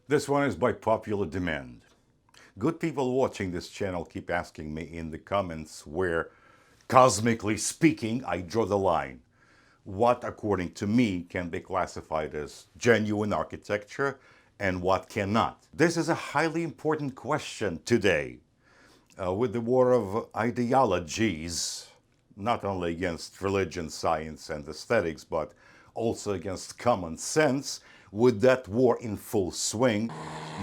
This one is by popular demand. Good people watching this channel keep asking me in the comments where, cosmically speaking, I draw the line. What, according to me, can be classified as genuine architecture and what cannot? This is a highly important question today. With the war of ideologies, not only against religion, science, and aesthetics, but also against common sense, with that war in full swing,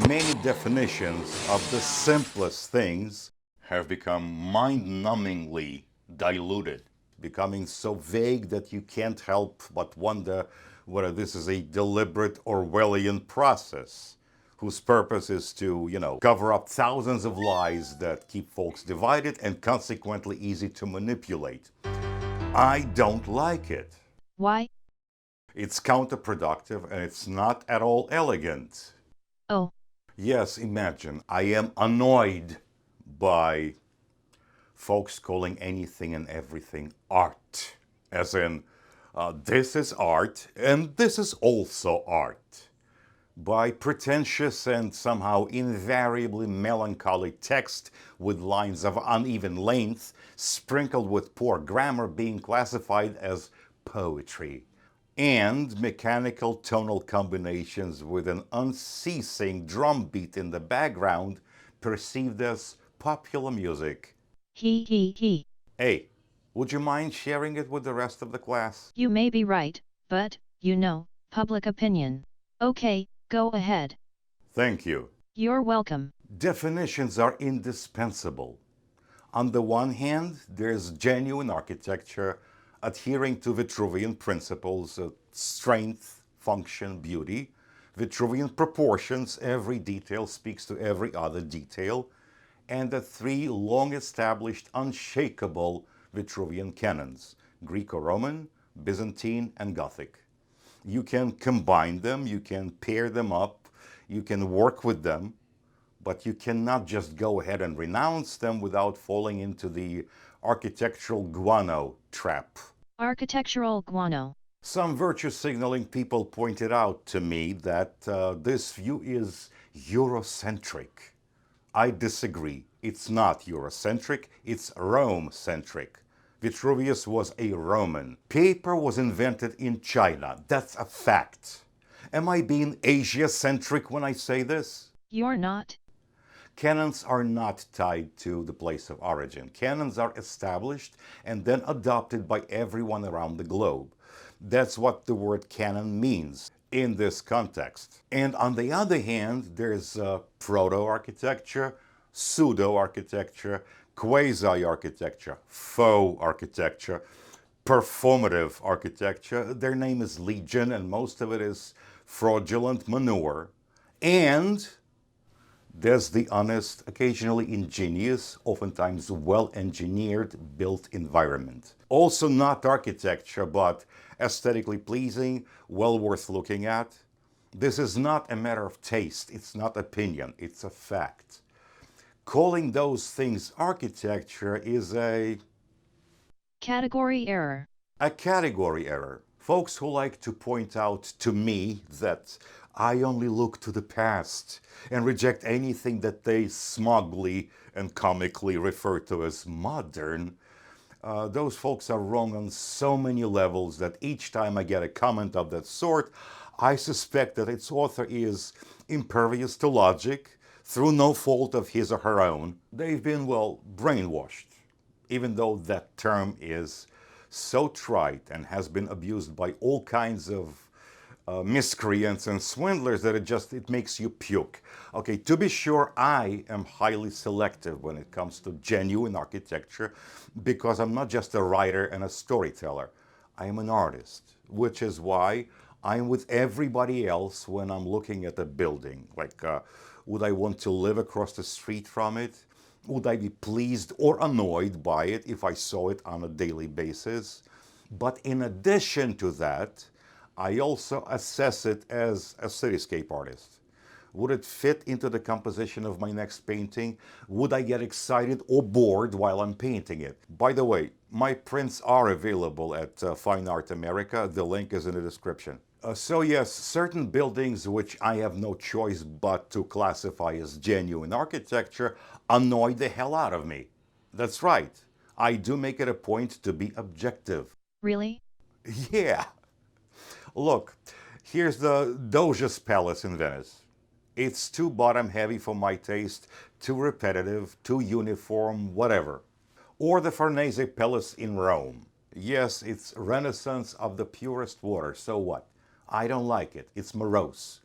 many definitions of the simplest things have become mind-numbingly diluted, becoming so vague that you can't help but wonder whether this is a deliberate Orwellian process whose purpose is to, cover up thousands of lies that keep folks divided and consequently easy to manipulate. I don't like it. Why? It's counterproductive and it's not at all elegant. Oh. Yes, imagine, I am annoyed by folks calling anything and everything art. As in, this is art and this is also art. By pretentious and somehow invariably melancholy text with lines of uneven length, sprinkled with poor grammar being classified as poetry, and mechanical tonal combinations with an unceasing drum beat in the background perceived as popular music. He. Hey, would you mind sharing it with the rest of the class? You may be right, but, public opinion. Okay, go ahead. Thank you. You're welcome. Definitions are indispensable. On the one hand, there's genuine architecture adhering to Vitruvian principles of strength, function, beauty, Vitruvian proportions, every detail speaks to every other detail, and the three long-established, unshakable Vitruvian canons, greco-roman, Byzantine, and Gothic. You can combine them, you can pair them up, you can work with them, but you cannot just go ahead and renounce them without falling into the architectural guano trap. Architectural guano. Some virtue signaling people pointed out to me that this view is Eurocentric. I disagree. It's not Eurocentric, it's Rome-centric. Vitruvius was a Roman. Paper was invented in China. That's a fact. Am I being Asia-centric when I say this? You're not. Canons are not tied to the place of origin. Canons are established and then adopted by everyone around the globe. That's what the word canon means in this context. And on the other hand, there's proto-architecture, pseudo-architecture, quasi-architecture, faux-architecture, performative architecture. Their name is legion and most of it is fraudulent manure. And there's the honest, occasionally ingenious, oftentimes well-engineered built environment. Also not architecture, but aesthetically pleasing, well worth looking at. This is not a matter of taste, it's not opinion, it's a fact. Calling those things architecture is a category error. A category error. Folks who like to point out to me that I only look to the past and reject anything that they smugly and comically refer to as modern, those folks are wrong on so many levels that each time I get a comment of that sort, I suspect that its author is impervious to logic, through no fault of his or her own. They've been, well, brainwashed, even though that term is so trite and has been abused by all kinds of miscreants and swindlers that it makes you puke. Okay, to be sure, I am highly selective when it comes to genuine architecture because I'm not just a writer and a storyteller. I am an artist, which is why I'm with everybody else when I'm looking at a building. Like, would I want to live across the street from it? Would I be pleased or annoyed by it if I saw it on a daily basis? But in addition to that, I also assess it as a cityscape artist. Would it fit into the composition of my next painting? Would I get excited or bored while I'm painting it? By the way, my prints are available at Fine Art America. The link is in the description. So yes, certain buildings which I have no choice but to classify as genuine architecture annoy the hell out of me. That's right. I do make it a point to be objective. Really? Yeah. Look, here's the Doge's Palace in Venice. It's too bottom heavy for my taste, too repetitive, too uniform, whatever. Or the Farnese Palace in Rome. Yes, it's Renaissance of the purest water, so what? I don't like it. It's morose.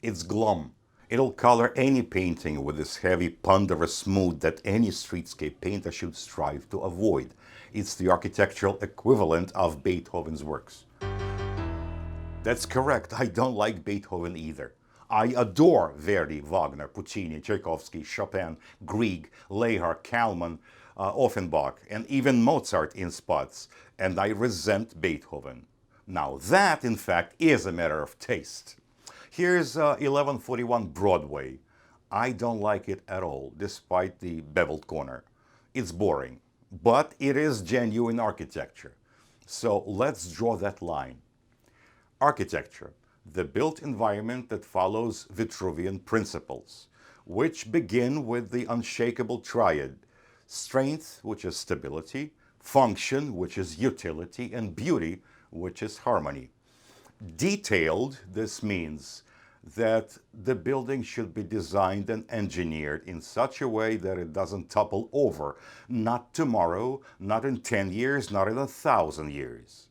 It's glum. It'll color any painting with this heavy, ponderous mood that any streetscape painter should strive to avoid. It's the architectural equivalent of Beethoven's works. That's correct. I don't like Beethoven either. I adore Verdi, Wagner, Puccini, Tchaikovsky, Chopin, Grieg, Lehar, Kalman, Offenbach, and even Mozart in spots, and I resent Beethoven. Now that, in fact, is a matter of taste. Here's 1141 Broadway. I don't like it at all, despite the beveled corner. It's boring, but it is genuine architecture. So let's draw that line. Architecture, the built environment that follows Vitruvian principles, which begin with the unshakable triad: strength, which is stability; function, which is utility; and beauty, which is harmony. Detailed, this means that the building should be designed and engineered in such a way that it doesn't topple over, not tomorrow, not in 10 years, not in 1,000 years.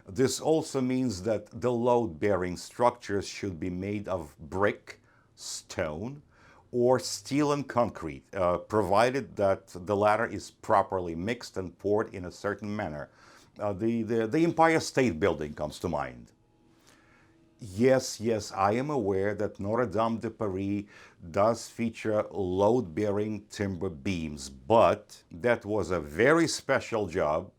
This also means that the load-bearing structures should be made of brick, stone, or steel and concrete, provided that the latter is properly mixed and poured in a certain manner. The Empire State Building comes to mind. Yes, I am aware that Notre Dame de Paris does feature load-bearing timber beams, but that was a very special job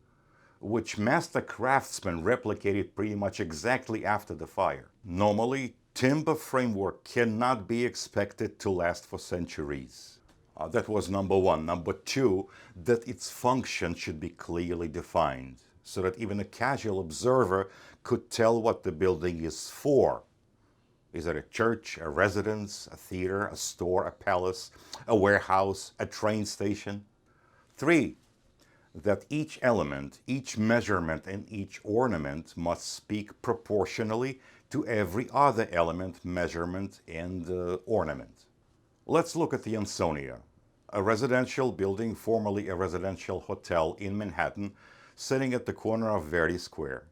which master craftsmen replicated pretty much exactly after the fire. Normally, timber framework cannot be expected to last for centuries. That was number one. Number two, that its function should be clearly defined, so that even a casual observer could tell what the building is for. Is it a church, a residence, a theater, a store, a palace, a warehouse, a train station? Three, that each element, each measurement, and each ornament must speak proportionally to every other element, measurement, and ornament. Let's look at the Ansonia, a residential building formerly a residential hotel in Manhattan, sitting at the corner of Verdi Square.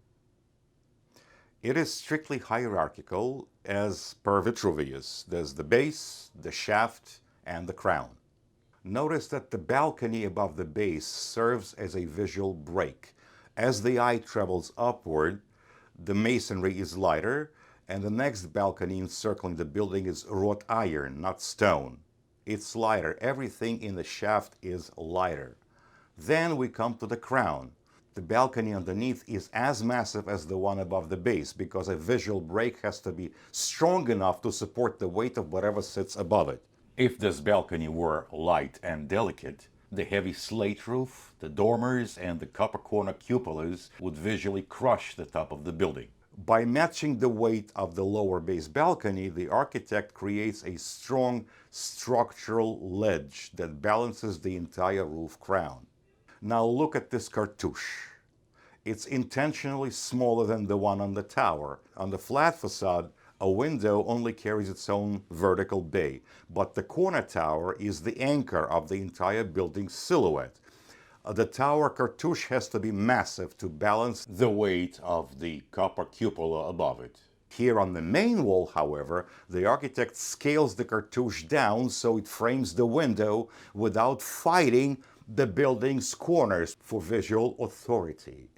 It is strictly hierarchical, as per Vitruvius. There's the base, the shaft, and the crown. Notice that the balcony above the base serves as a visual break. As the eye travels upward, the masonry is lighter, and the next balcony encircling the building is wrought iron, not stone. It's lighter. Everything in the shaft is lighter. Then we come to the crown. The balcony underneath is as massive as the one above the base, because a visual break has to be strong enough to support the weight of whatever sits above it. If this balcony were light and delicate, the heavy slate roof, the dormers, and the copper corner cupolas would visually crush the top of the building. By matching the weight of the lower base balcony, the architect creates a strong structural ledge that balances the entire roof crown. Now look at this cartouche. It's intentionally smaller than the one on the tower. On the flat facade, a window only carries its own vertical bay, but the corner tower is the anchor of the entire building's silhouette. The tower cartouche has to be massive to balance the weight of the copper cupola above it. Here on the main wall, however, the architect scales the cartouche down so it frames the window without fighting the building's corners for visual authority.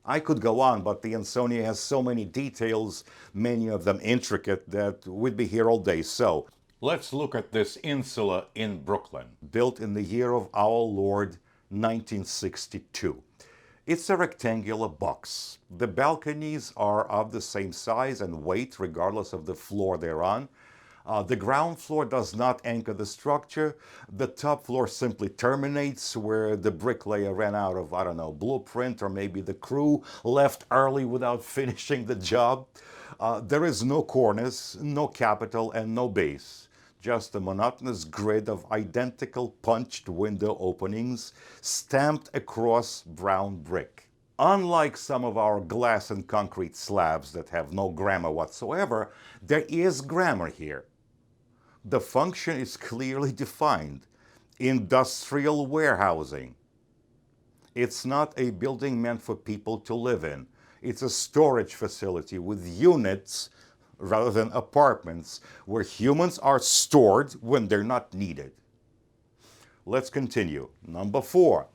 I could go on, but the Ansonia has so many details, many of them intricate, that we'd be here all day. So, let's look at this Insula in Brooklyn, built in the year of our Lord 1962. It's a rectangular box. The balconies are of the same size and weight, regardless of the floor they're on. The ground floor does not anchor the structure. The top floor simply terminates where the bricklayer ran out of, blueprint, or maybe the crew left early without finishing the job. There is no cornice, no capital, and no base. Just a monotonous grid of identical punched window openings stamped across brown brick. Unlike some of our glass and concrete slabs that have no grammar whatsoever, there is grammar here. The function is clearly defined. Industrial warehousing. It's not a building meant for people to live in. It's a storage facility with units rather than apartments where humans are stored when they're not needed. Let's continue. Number 4,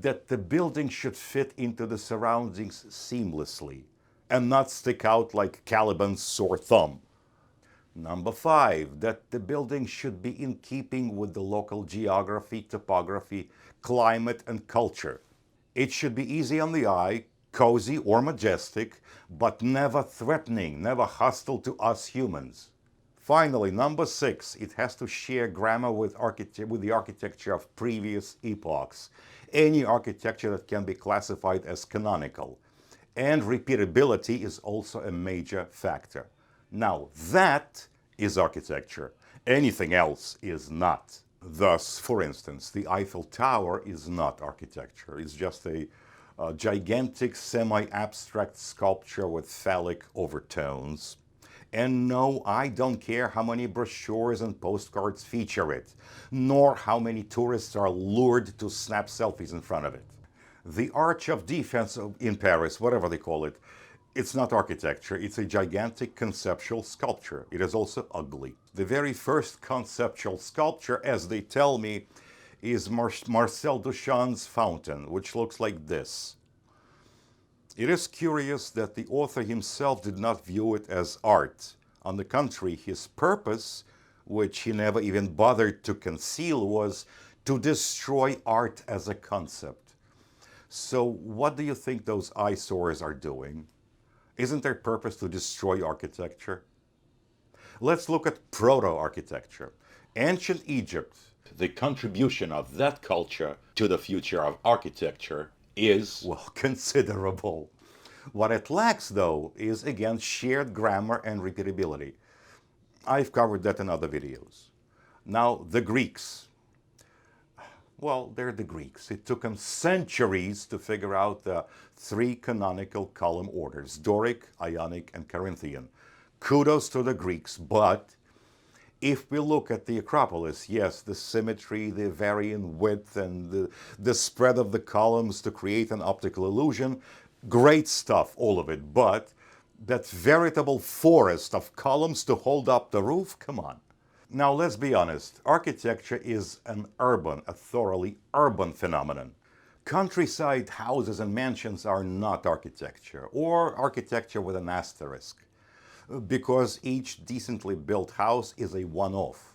that the building should fit into the surroundings seamlessly and not stick out like Caliban's sore thumb. Number 5, that the building should be in keeping with the local geography, topography, climate, and culture. It should be easy on the eye, cozy or majestic, but never threatening, never hostile to us humans. Finally, number 6, it has to share grammar with the architecture of previous epochs, any architecture that can be classified as canonical. And repeatability is also a major factor. Now, that is architecture. Anything else is not. Thus, for instance, the Eiffel Tower is not architecture. It's just a gigantic semi-abstract sculpture with phallic overtones. And no, I don't care how many brochures and postcards feature it, nor how many tourists are lured to snap selfies in front of it. The Arch of Defense in Paris, whatever they call it, it's not architecture, it's a gigantic conceptual sculpture. It is also ugly. The very first conceptual sculpture, as they tell me, is Marcel Duchamp's fountain, which looks like this. It is curious that the author himself did not view it as art. On the contrary, his purpose, which he never even bothered to conceal, was to destroy art as a concept. So what do you think those eyesores are doing? Isn't their purpose to destroy architecture? Let's look at Proto-Architecture. Ancient Egypt, the contribution of that culture to the future of architecture is, well, considerable. What it lacks, though, is, again, shared grammar and repeatability. I've covered that in other videos. Now, the Greeks. Well, they're the Greeks. It took them centuries to figure out the 3 canonical column orders, Doric, Ionic, and Corinthian. Kudos to the Greeks, but if we look at the Acropolis, yes, the symmetry, the varying width, and the spread of the columns to create an optical illusion, great stuff, all of it, but that veritable forest of columns to hold up the roof, come on. Now, let's be honest, architecture is a thoroughly urban phenomenon. Countryside houses and mansions are not architecture, or architecture with an asterisk, because each decently built house is a one-off.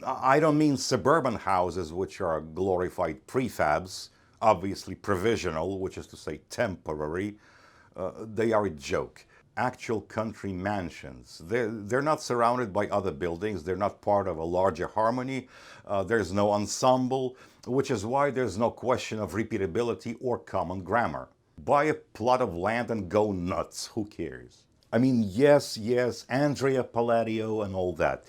I don't mean suburban houses, which are glorified prefabs, obviously provisional, which is to say temporary. They are a joke. Actual country mansions. They're not surrounded by other buildings. They're not part of a larger harmony. There's no ensemble, which is why there's no question of repeatability or common grammar. Buy a plot of land and go nuts. Who cares? I mean, yes, Andrea Palladio and all that.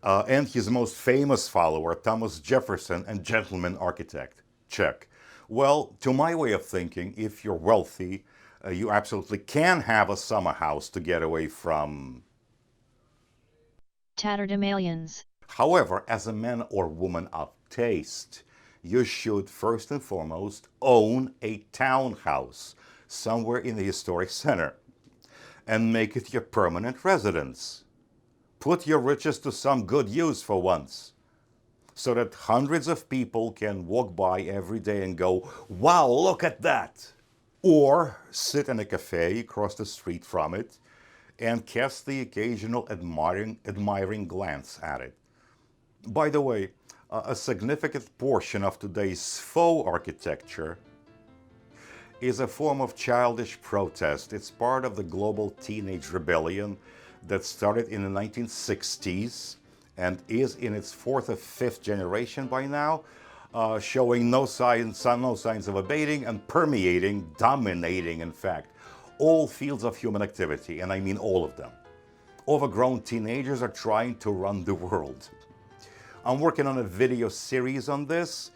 And his most famous follower, Thomas Jefferson, and gentleman architect. Check. Well, to my way of thinking, if you're wealthy, you absolutely can have a summer house to get away from tatterdemalions. However, as a man or woman of taste, you should first and foremost own a townhouse somewhere in the historic center and make it your permanent residence. Put your riches to some good use for once, so that hundreds of people can walk by every day and go, wow, look at that! Or sit in a cafe across the street from it and cast the occasional admiring glance at it. By the way, a significant portion of today's faux architecture is a form of childish protest. It's part of the global teenage rebellion that started in the 1960s and is in its 4th or 5th generation by now, showing no signs of abating and permeating, dominating, in fact, all fields of human activity, and I mean all of them. Overgrown teenagers are trying to run the world. I'm working on a video series on this.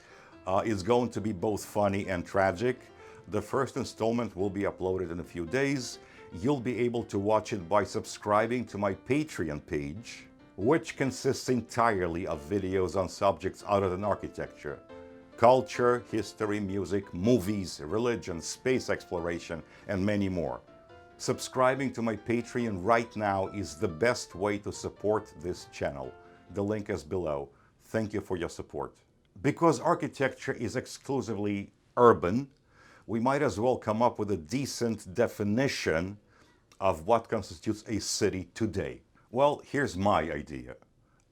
It's going to be both funny and tragic. The first installment will be uploaded in a few days. You'll be able to watch it by subscribing to my Patreon page, which consists entirely of videos on subjects other than architecture. Culture, history, music, movies, religion, space exploration, and many more. Subscribing to my Patreon right now is the best way to support this channel. The link is below. Thank you for your support. Because architecture is exclusively urban, we might as well come up with a decent definition of what constitutes a city today. Well, here's my idea.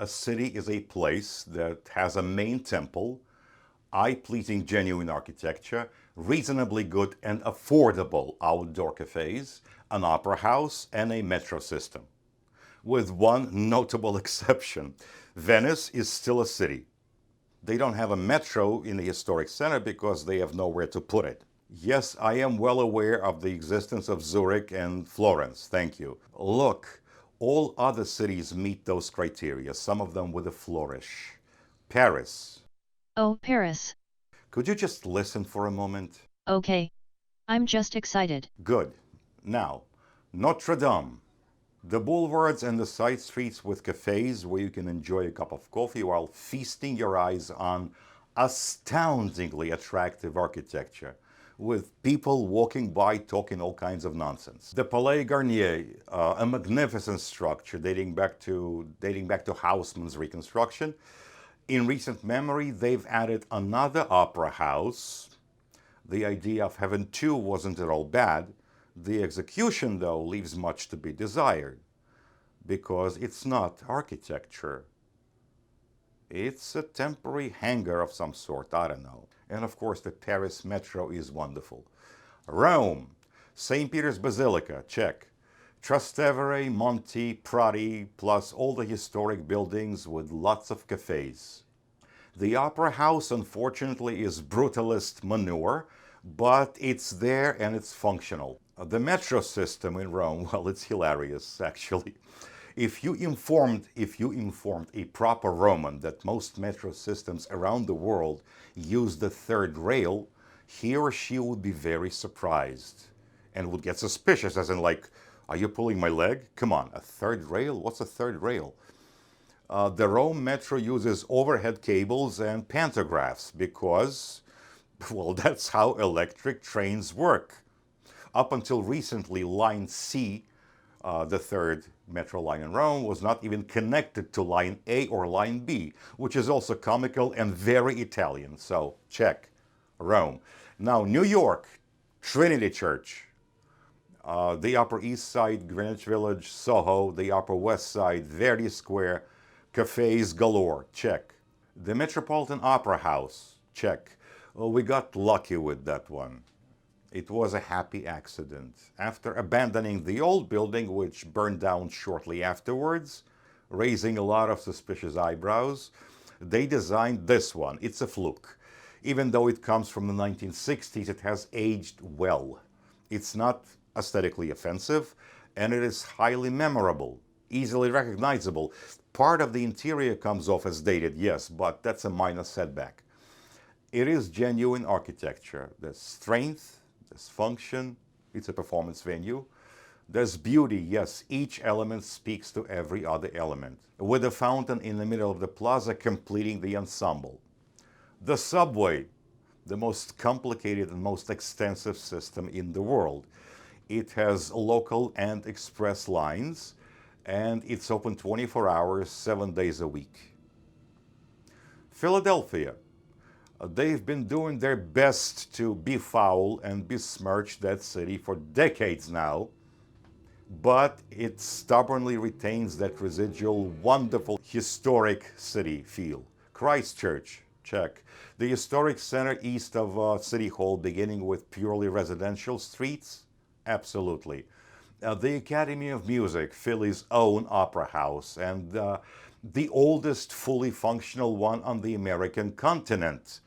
A city is a place that has a main temple, eye-pleasing genuine architecture, reasonably good and affordable outdoor cafes, an opera house, and a metro system. With one notable exception. Venice is still a city. They don't have a metro in the historic center because they have nowhere to put it. Yes, I am well aware of the existence of Zurich and Florence, thank you. Look, all other cities meet those criteria, some of them with a flourish. Paris. Oh, Paris. Could you just listen for a moment? Okay. I'm just excited. Good. Now, Notre Dame. The boulevards and the side streets with cafes where you can enjoy a cup of coffee while feasting your eyes on astoundingly attractive architecture, with people walking by talking all kinds of nonsense. The Palais Garnier, a magnificent structure dating back to Haussmann's reconstruction. In recent memory, they've added another opera house. The idea of having two wasn't at all bad. The execution, though, leaves much to be desired, because it's not architecture. It's a temporary hangar of some sort, I don't know. And of course, the Paris Metro is wonderful. Rome, St. Peter's Basilica, check. Trastevere, Monti, Prati, plus all the historic buildings with lots of cafes. The Opera House, unfortunately, is brutalist manure, but it's there and it's functional. The metro system in Rome, well, it's hilarious, actually. If you informed a proper Roman that most metro systems around the world use the third rail, he or she would be very surprised and would get suspicious, as in like, are you pulling my leg? Come on, a third rail? What's a third rail? The Rome Metro uses overhead cables and pantographs because, well, that's how electric trains work. Up until recently, Line C, the third metro line in Rome, was not even connected to Line A or Line B, which is also comical and very Italian. So, check. Rome. Now, New York, Trinity Church. The Upper East Side, Greenwich Village, Soho. The Upper West Side, Verdi Square. Cafes galore, check. The Metropolitan Opera House, check. Well, we got lucky with that one. It was a happy accident. After abandoning the old building, which burned down shortly afterwards, raising a lot of suspicious eyebrows, they designed this one. It's a fluke. Even though it comes from the 1960s, it has aged well. It's not aesthetically offensive, and it is highly memorable, easily recognizable. Part of the interior comes off as dated, yes, but that's a minor setback. It is genuine architecture. There's strength, there's function, it's a performance venue. There's beauty, yes, each element speaks to every other element, with a fountain in the middle of the plaza completing the ensemble. The subway, the most complicated and most extensive system in the world. It has local and express lines, and it's open 24 hours, 7 days a week. Philadelphia. They've been doing their best to befoul and besmirch that city for decades now, but it stubbornly retains that residual, wonderful, historic city feel. Christchurch, check. The historic center east of City Hall, beginning with purely residential streets, absolutely. The Academy of Music, Philly's own opera house, and the oldest fully functional one on the American continent,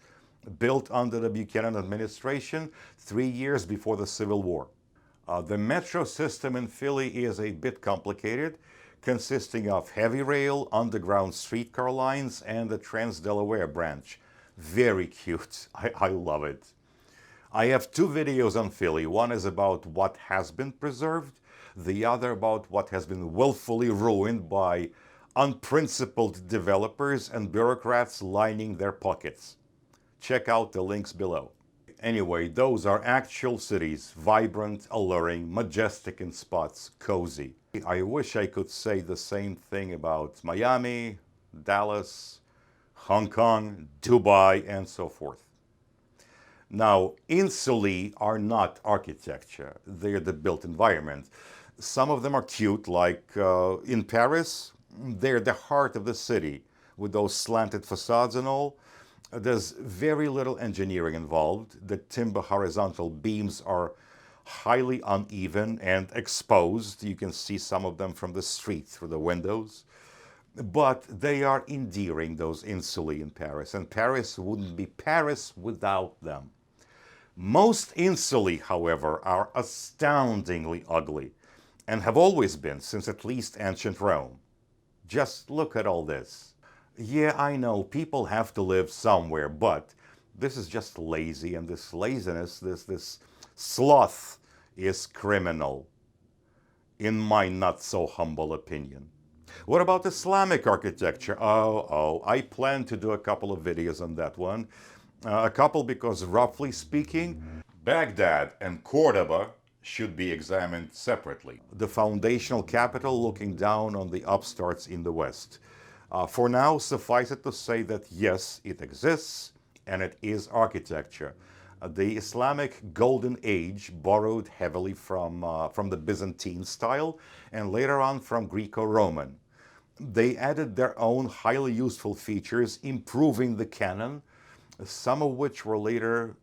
built under the Buchanan administration 3 years before the Civil War. The metro system in Philly is a bit complicated, consisting of heavy rail, underground streetcar lines, and the Trans-Delaware branch. Very cute. I love it. I have two videos on Philly. One is about what has been preserved, the other about what has been willfully ruined by unprincipled developers and bureaucrats lining their pockets. Check out the links below. Anyway, those are actual cities, vibrant, alluring, majestic in spots, cozy. I wish I could say the same thing about Miami, Dallas, Hong Kong, Dubai, and so forth. Now, Insulae are not architecture, they're the built environment. Some of them are cute, like in Paris, they're the heart of the city, with those slanted facades and all. There's very little engineering involved. The timber horizontal beams are highly uneven and exposed. You can see some of them from the street through the windows. But they are endearing, those insulae in Paris, and Paris wouldn't be Paris without them. Most insulae, however, are astoundingly ugly, and have always been since at least ancient Rome. Just look at all this. Yeah, I know, people have to live somewhere, but this is just lazy, and this laziness, this sloth is criminal, in my not so humble opinion. What about Islamic architecture? I plan to do a couple of videos on that one. A couple because, roughly speaking, Baghdad and Cordoba should be examined separately. The foundational capital looking down on the upstarts in the West. For now, suffice it to say that yes, it exists, and it is architecture. The Islamic Golden Age borrowed heavily from the Byzantine style, and later on from Greco-Roman. They added their own highly useful features, improving the canon, some of which were later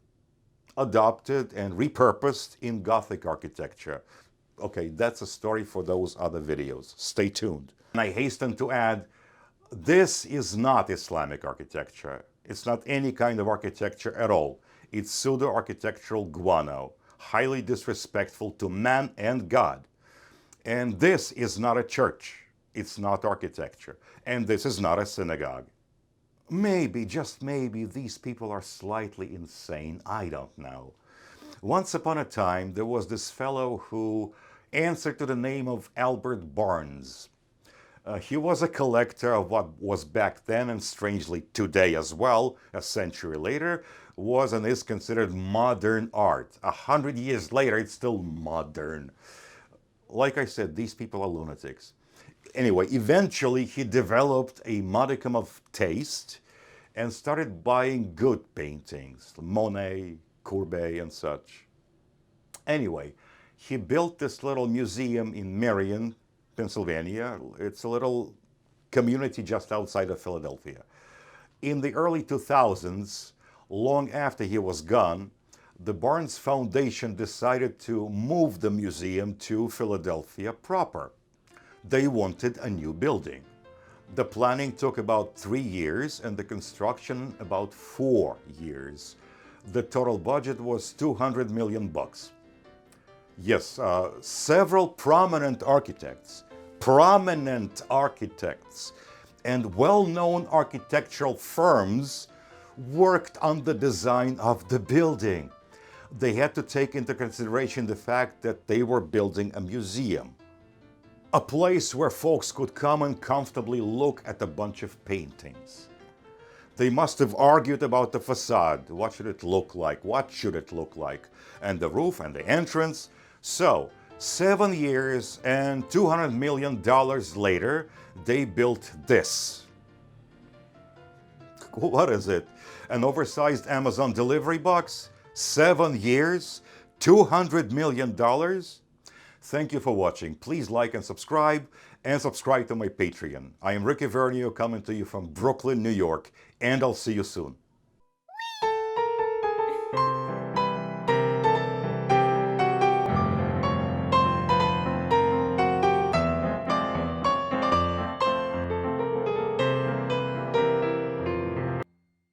adopted and repurposed in Gothic architecture. Okay, that's a story for those other videos. Stay tuned. And I hasten to add, this is not Islamic architecture. It's not any kind of architecture at all. It's pseudo-architectural guano, highly disrespectful to man and God. And this is not a church. It's not architecture. And this is not a synagogue. Maybe, just maybe, these people are slightly insane. I don't know. Once upon a time, there was this fellow who answered to the name of Albert Barnes. He was a collector of what was back then, and strangely today as well, a century later, was and is considered modern art. 100 years later, it's still modern. Like I said, these people are lunatics. Anyway, eventually he developed a modicum of taste and started buying good paintings, Monet, Courbet, and such. Anyway, he built this little museum in Marion, Pennsylvania. It's a little community just outside of Philadelphia. In the early 2000s, long after he was gone, the Barnes Foundation decided to move the museum to Philadelphia proper. They wanted a new building. The planning took about 3 years and the construction about 4 years. The total budget was $200 million. Yes, several prominent architects and well-known architectural firms worked on the design of the building. They had to take into consideration the fact that they were building a museum, a place where folks could come and comfortably look at a bunch of paintings. They must have argued about the facade. What should it look like? What should it look like? And the roof and the entrance. So, 7 years and $200 million later, they built this. What is it? An oversized Amazon delivery box? 7 years? $200 million? Thank you for watching. Please like and subscribe to my Patreon. I am Ricky Vernio, coming to you from Brooklyn, New York, and I'll see you soon.